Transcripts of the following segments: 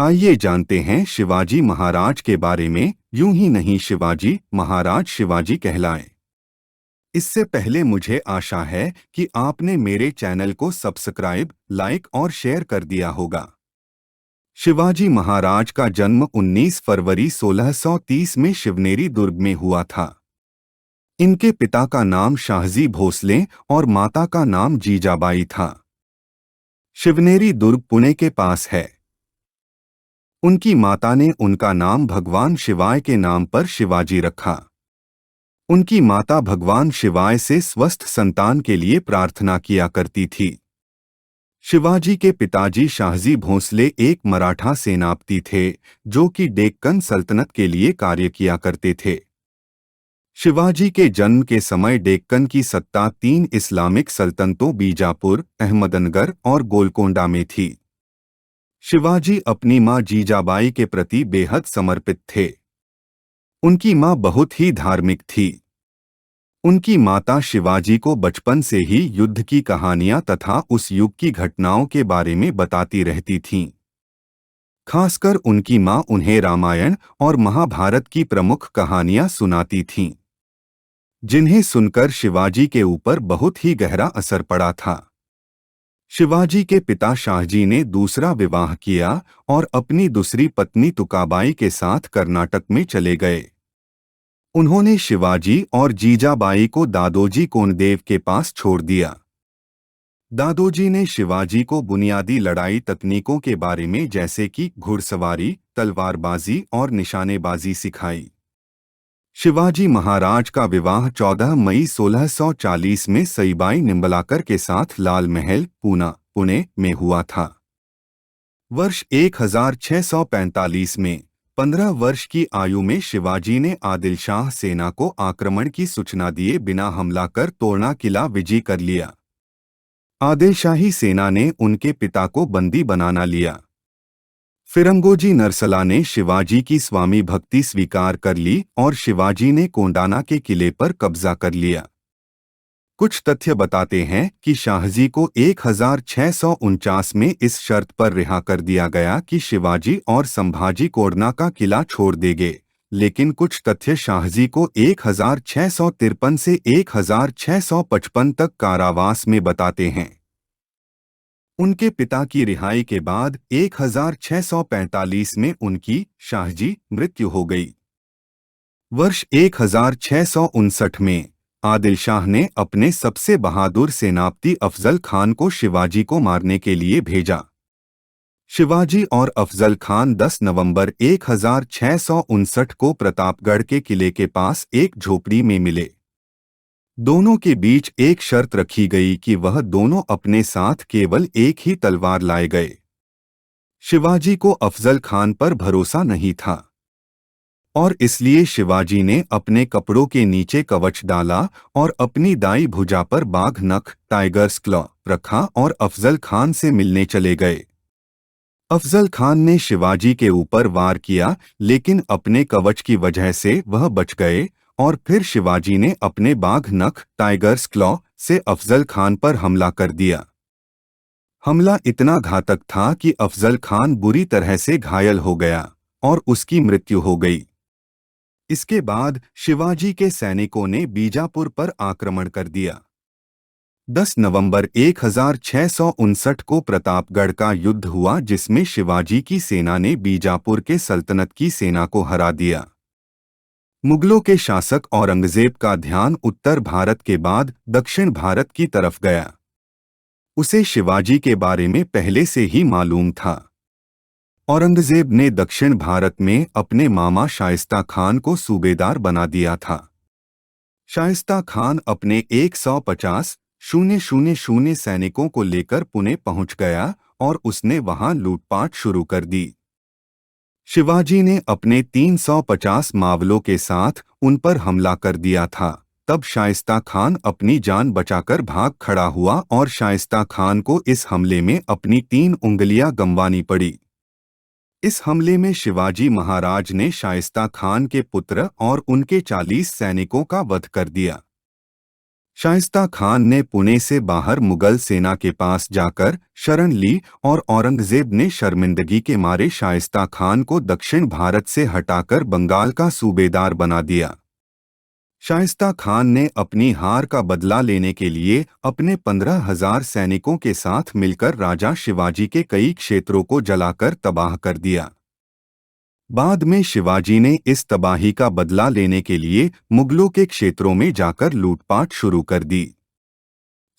आइए जानते हैं शिवाजी महाराज के बारे में। यूं ही नहीं, शिवाजी महाराज शिवाजी कहलाए। इससे पहले मुझे आशा है कि आपने मेरे चैनल को सब्सक्राइब, लाइक और शेयर कर दिया होगा। शिवाजी महाराज का जन्म 19 फरवरी 1630 में शिवनेरी दुर्ग में हुआ था। इनके पिता का नाम शाहजी भोसले और माता का नाम जीजाबाई था। शिवनेरी दुर्ग पुणे के पास है। उनकी माता ने उनका नाम भगवान शिवाय के नाम पर शिवाजी रखा। उनकी माता भगवान शिवाय से स्वस्थ संतान के लिए प्रार्थना किया करती थी। शिवाजी के पिताजी शाहजी भोसले एक मराठा सेनापति थे जो कि डेक्कन सल्तनत के लिए कार्य किया करते थे। शिवाजी के जन्म के समय डेक्कन की सत्ता 3 इस्लामिक सल्तनतों बीजापुर, अहमदनगर और गोलकोंडा में थी। शिवाजी अपनी मां जीजाबाई के प्रति बेहद समर्पित थे। उनकी मां बहुत ही धार्मिक थी। उनकी माता शिवाजी को बचपन से ही युद्ध की कहानियां तथा उस युग की घटनाओं के बारे में बताती रहती थीं। खासकर उनकी मां उन्हें रामायण और महाभारत की प्रमुख कहानियां सुनाती थीं, जिन्हें सुनकर शिवाजी के ऊपर बहुत ही गहरा असर पड़ा था। शिवाजी के पिता शाहजी ने दूसरा विवाह किया और अपनी दूसरी पत्नी तुकाबाई के साथ कर्नाटक में चले गए। उन्होंने शिवाजी और जीजाबाई को दादोजी कोंडदेव के पास छोड़ दिया। दादोजी ने शिवाजी को बुनियादी लड़ाई तकनीकों के बारे में जैसे कि घुड़सवारी, तलवारबाजी और निशानेबाजी सिखाई। शिवाजी महाराज का विवाह 14 मई 1640 में सईबाई निंबलाकर के साथ लाल महल, पुणे में हुआ था। वर्ष 1645 में 15 वर्ष की आयु में शिवाजी ने आदिल शाह सेना को आक्रमण की सूचना दिए बिना हमला कर तोड़ना किला विजय कर लिया। आदिल शाही सेना ने उनके पिता को बंदी बनाना लिया। फिरंगोजी नरसला ने शिवाजी की स्वामी भक्ति स्वीकार कर ली और शिवाजी ने कोंडाना के किले पर कब्जा कर लिया। कुछ तथ्य बताते हैं कि शाहजी को 1649 में इस शर्त पर रिहा कर दिया गया कि शिवाजी और संभाजी कोंडाना का किला छोड़ देंगे, लेकिन कुछ तथ्य शाहजी को 1653 से 1655 तक कारावास में बताते हैं। उनके पिता की रिहाई के बाद 1645 में उनकी शाहजी मृत्यु हो गई। वर्ष 1659 में आदिल शाह ने अपने सबसे बहादुर सेनापति अफजल खान को शिवाजी को मारने के लिए भेजा। शिवाजी और अफजल खान 10 नवंबर 1659 को प्रतापगढ़ के किले के पास एक झोपड़ी में मिले। दोनों के बीच एक शर्त रखी गई कि वह दोनों अपने साथ केवल एक ही तलवार लाए गए। शिवाजी को अफजल खान पर भरोसा नहीं था और इसलिए शिवाजी ने अपने कपड़ों के नीचे कवच डाला और अपनी दाईं भुजा पर बाघ नख, टाइगर्स क्लॉ रखा और अफजल खान से मिलने चले गए। अफजल खान ने शिवाजी के ऊपर वार किया, लेकिन अपने कवच की वजह से वह बच गए और फिर शिवाजी ने अपने बाघ नख, टाइगर्स क्लॉ से अफजल खान पर हमला कर दिया। हमला इतना घातक था कि अफजल खान बुरी तरह से घायल हो गया और उसकी मृत्यु हो गई। इसके बाद शिवाजी के सैनिकों ने बीजापुर पर आक्रमण कर दिया। 10 नवंबर 1659 को प्रतापगढ़ का युद्ध हुआ, जिसमें शिवाजी की सेना ने बीजापुर के सल्तनत की सेना को हरा दिया। मुगलों के शासक औरंगजेब का ध्यान उत्तर भारत के बाद दक्षिण भारत की तरफ गया। उसे शिवाजी के बारे में पहले से ही मालूम था। औरंगजेब ने दक्षिण भारत में अपने मामा शाइस्ता खान को सूबेदार बना दिया था। शाइस्ता खान अपने 150,000 सैनिकों को लेकर पुणे पहुंच गया और उसने वहां लूटपाट शुरू कर दी। शिवाजी ने अपने 350 मावलों के साथ उन पर हमला कर दिया था। तब शाइस्ता खान अपनी जान बचाकर भाग खड़ा हुआ और शाइस्ता खान को इस हमले में अपनी 3 उंगलियां गंवानी पड़ी। इस हमले में शिवाजी महाराज ने शाइस्ता खान के पुत्र और उनके 40 सैनिकों का वध कर दिया। शाइस्ता खान ने पुणे से बाहर मुगल सेना के पास जाकर शरण ली और औरंगजेब ने शर्मिंदगी के मारे शाइस्ता खान को दक्षिण भारत से हटाकर बंगाल का सूबेदार बना दिया। शाइस्ता खान ने अपनी हार का बदला लेने के लिए अपने 15,000 सैनिकों के साथ मिलकर राजा शिवाजी के कई क्षेत्रों को जलाकर तबाह कर दिया। बाद में शिवाजी ने इस तबाही का बदला लेने के लिए मुगलों के क्षेत्रों में जाकर लूटपाट शुरू कर दी।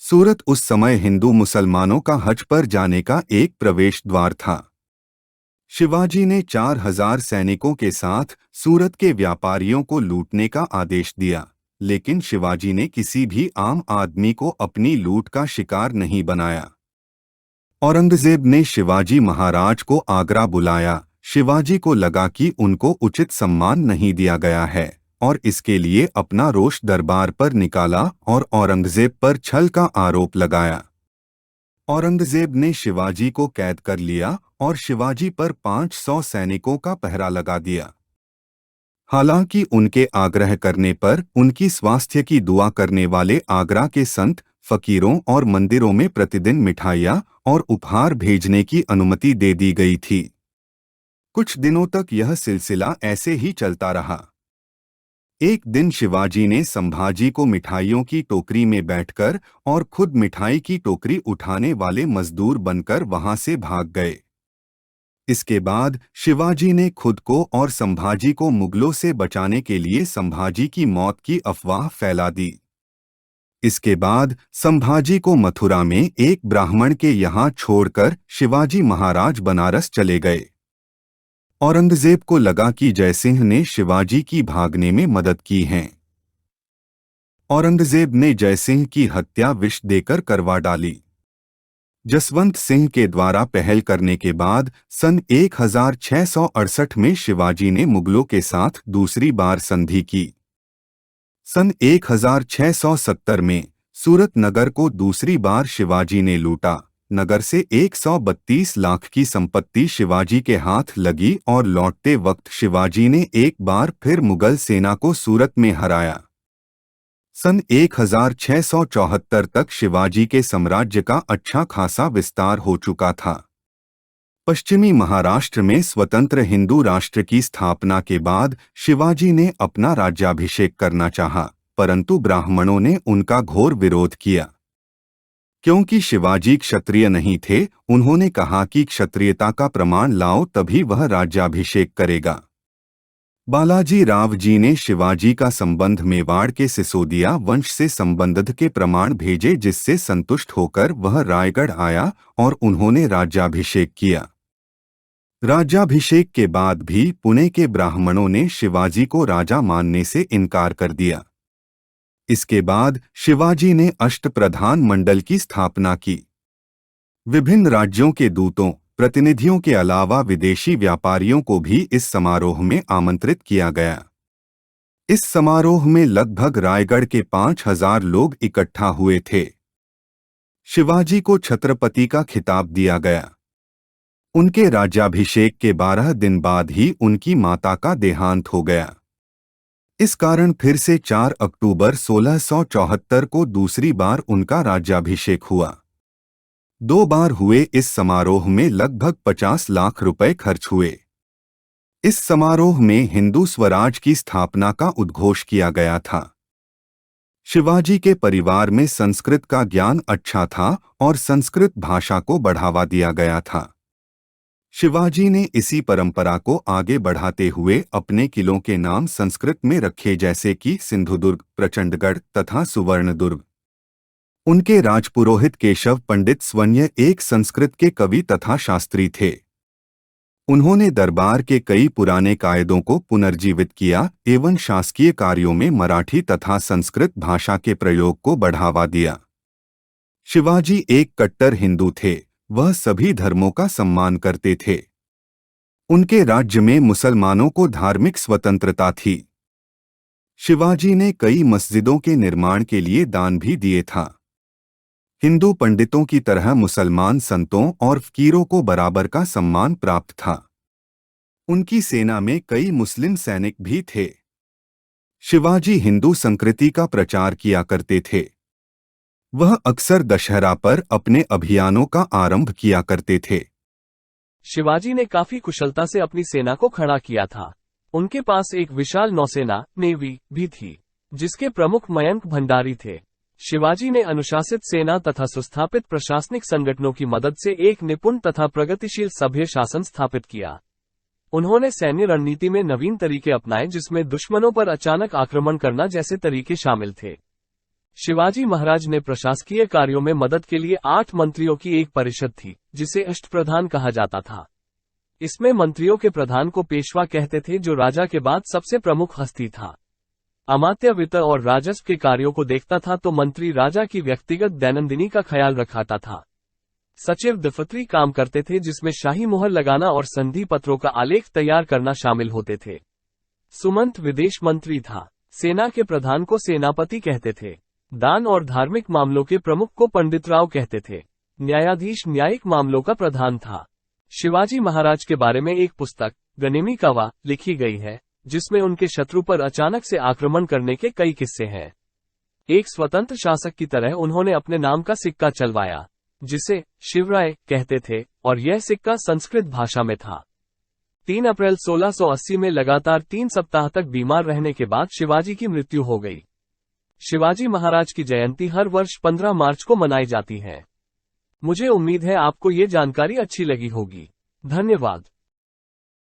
सूरत उस समय हिंदू मुसलमानों का हज पर जाने का एक प्रवेश द्वार था। शिवाजी ने 4,000 सैनिकों के साथ सूरत के व्यापारियों को लूटने का आदेश दिया, लेकिन शिवाजी ने किसी भी आम आदमी को अपनी लूट का शिकार नहीं बनाया। औरंगजेब ने शिवाजी महाराज को आगरा बुलाया। शिवाजी को लगा कि उनको उचित सम्मान नहीं दिया गया है और इसके लिए अपना रोष दरबार पर निकाला और औरंगजेब पर छल का आरोप लगाया। औरंगजेब ने शिवाजी को कैद कर लिया और शिवाजी पर 500 सैनिकों का पहरा लगा दिया। हालांकि उनके आग्रह करने पर उनकी स्वास्थ्य की दुआ करने वाले आगरा के संत, फकीरों और मंदिरों में प्रतिदिन मिठाइयाँ और उपहार भेजने की अनुमति दे दी गई थी। कुछ दिनों तक यह सिलसिला ऐसे ही चलता रहा। एक दिन शिवाजी ने संभाजी को मिठाइयों की टोकरी में बैठकर और खुद मिठाई की टोकरी उठाने वाले मजदूर बनकर वहां से भाग गए। इसके बाद शिवाजी ने खुद को और संभाजी को मुगलों से बचाने के लिए संभाजी की मौत की अफवाह फैला दी। इसके बाद संभाजी को मथुरा में एक ब्राह्मण के यहाँ छोड़कर शिवाजी महाराज बनारस चले गए। औरंगजेब को लगा कि जयसिंह ने शिवाजी की भागने में मदद की है। औरंगजेब ने जयसिंह की हत्या विष देकर करवा डाली। जसवंत सिंह के द्वारा पहल करने के बाद सन 1668 में शिवाजी ने मुगलों के साथ दूसरी बार संधि की। सन 1670 में सूरत नगर को दूसरी बार शिवाजी ने लूटा। नगर से 132 लाख की संपत्ति शिवाजी के हाथ लगी और लौटते वक्त शिवाजी ने एक बार फिर मुगल सेना को सूरत में हराया। सन 1674 तक शिवाजी के साम्राज्य का अच्छा खासा विस्तार हो चुका था। पश्चिमी महाराष्ट्र में स्वतंत्र हिंदू राष्ट्र की स्थापना के बाद शिवाजी ने अपना राज्याभिषेक करना चाहा, परंतु ब्राह्मणों ने उनका घोर विरोध किया। क्योंकि शिवाजी क्षत्रिय नहीं थे, उन्होंने कहा कि क्षत्रियता का प्रमाण लाओ तभी वह राज्याभिषेक करेगा। बालाजी राव जी ने शिवाजी का संबंध मेवाड़ के सिसोदिया वंश से संबंध के प्रमाण भेजे, जिससे संतुष्ट होकर वह रायगढ़ आया और उन्होंने राज्याभिषेक किया। राज्याभिषेक के बाद भी पुणे के ब्राह्मणों ने शिवाजी को राजा मानने से इनकार कर दिया। इसके बाद शिवाजी ने अष्टप्रधान मंडल की स्थापना की। विभिन्न राज्यों के दूतों, प्रतिनिधियों के अलावा विदेशी व्यापारियों को भी इस समारोह में आमंत्रित किया गया। इस समारोह में लगभग रायगढ़ के 5,000 लोग इकट्ठा हुए थे। शिवाजी को छत्रपति का खिताब दिया गया। उनके राज्याभिषेक के 12 दिन बाद ही उनकी माता का देहांत हो गया। इस कारण फिर से 4 अक्टूबर 1674 को दूसरी बार उनका राज्याभिषेक हुआ। 2 बार हुए इस समारोह में लगभग 50 लाख रुपए खर्च हुए। इस समारोह में हिंदू स्वराज की स्थापना का उद्घोष किया गया था। शिवाजी के परिवार में संस्कृत का ज्ञान अच्छा था और संस्कृत भाषा को बढ़ावा दिया गया था। शिवाजी ने इसी परंपरा को आगे बढ़ाते हुए अपने किलों के नाम संस्कृत में रखे, जैसे कि सिंधुदुर्ग, प्रचंडगढ़ तथा सुवर्णदुर्ग। उनके राजपुरोहित केशव पंडित स्वन्य एक संस्कृत के कवि तथा शास्त्री थे। उन्होंने दरबार के कई पुराने कायदों को पुनर्जीवित किया एवं शासकीय कार्यों में मराठी तथा संस्कृत भाषा के प्रयोग को बढ़ावा दिया। शिवाजी एक कट्टर हिंदू थे। वह सभी धर्मों का सम्मान करते थे। उनके राज्य में मुसलमानों को धार्मिक स्वतंत्रता थी। शिवाजी ने कई मस्जिदों के निर्माण के लिए दान भी दिए था। हिंदू पंडितों की तरह मुसलमान संतों और फकीरों को बराबर का सम्मान प्राप्त था। उनकी सेना में कई मुस्लिम सैनिक भी थे। शिवाजी हिंदू संस्कृति का प्रचार किया करते थे। वह अक्सर दशहरा पर अपने अभियानों का आरंभ किया करते थे। शिवाजी ने काफी कुशलता से अपनी सेना को खड़ा किया था। उनके पास एक विशाल नौसेना नेवी भी थी, जिसके प्रमुख मयंक भंडारी थे। शिवाजी ने अनुशासित सेना तथा सुस्थापित प्रशासनिक संगठनों की मदद से एक निपुण तथा प्रगतिशील सभ्य शासन स्थापित किया। उन्होंने सैन्य रणनीति में नवीन तरीके अपनाए, जिसमें दुश्मनों पर अचानक आक्रमण करना जैसे तरीके शामिल थे। शिवाजी महाराज ने प्रशासकीय कार्यों में मदद के लिए 8 मंत्रियों की एक परिषद थी, जिसे अष्टप्रधान कहा जाता था। इसमें मंत्रियों के प्रधान को पेशवा कहते थे, जो राजा के बाद सबसे प्रमुख हस्ती था। अमात्य वित्त और राजस्व के कार्यों को देखता था, तो मंत्री राजा की व्यक्तिगत दैनंदिनी का ख्याल रखाता था। सचिव दफ्तरी काम करते थे, जिसमें शाही मुहर लगाना और संधि पत्रों का आलेख तैयार करना शामिल होते थे। सुमंत विदेश मंत्री था। सेना के प्रधान को सेनापति कहते थे। दान और धार्मिक मामलों के प्रमुख को पंडितराव कहते थे। न्यायाधीश न्यायिक मामलों का प्रधान था। शिवाजी महाराज के बारे में एक पुस्तक गनेमी कावा लिखी गई है, जिसमें उनके शत्रु पर अचानक से आक्रमण करने के कई किस्से हैं। एक स्वतंत्र शासक की तरह उन्होंने अपने नाम का सिक्का चलवाया, जिसे शिवराय कहते थे, और यह सिक्का संस्कृत भाषा में था। 3 अप्रैल 1680 में लगातार 3 सप्ताह तक बीमार रहने के बाद शिवाजी की मृत्यु हो गई। शिवाजी महाराज की जयंती हर वर्ष 15 मार्च को मनाई जाती है। मुझे उम्मीद है आपको ये जानकारी अच्छी लगी होगी। धन्यवाद।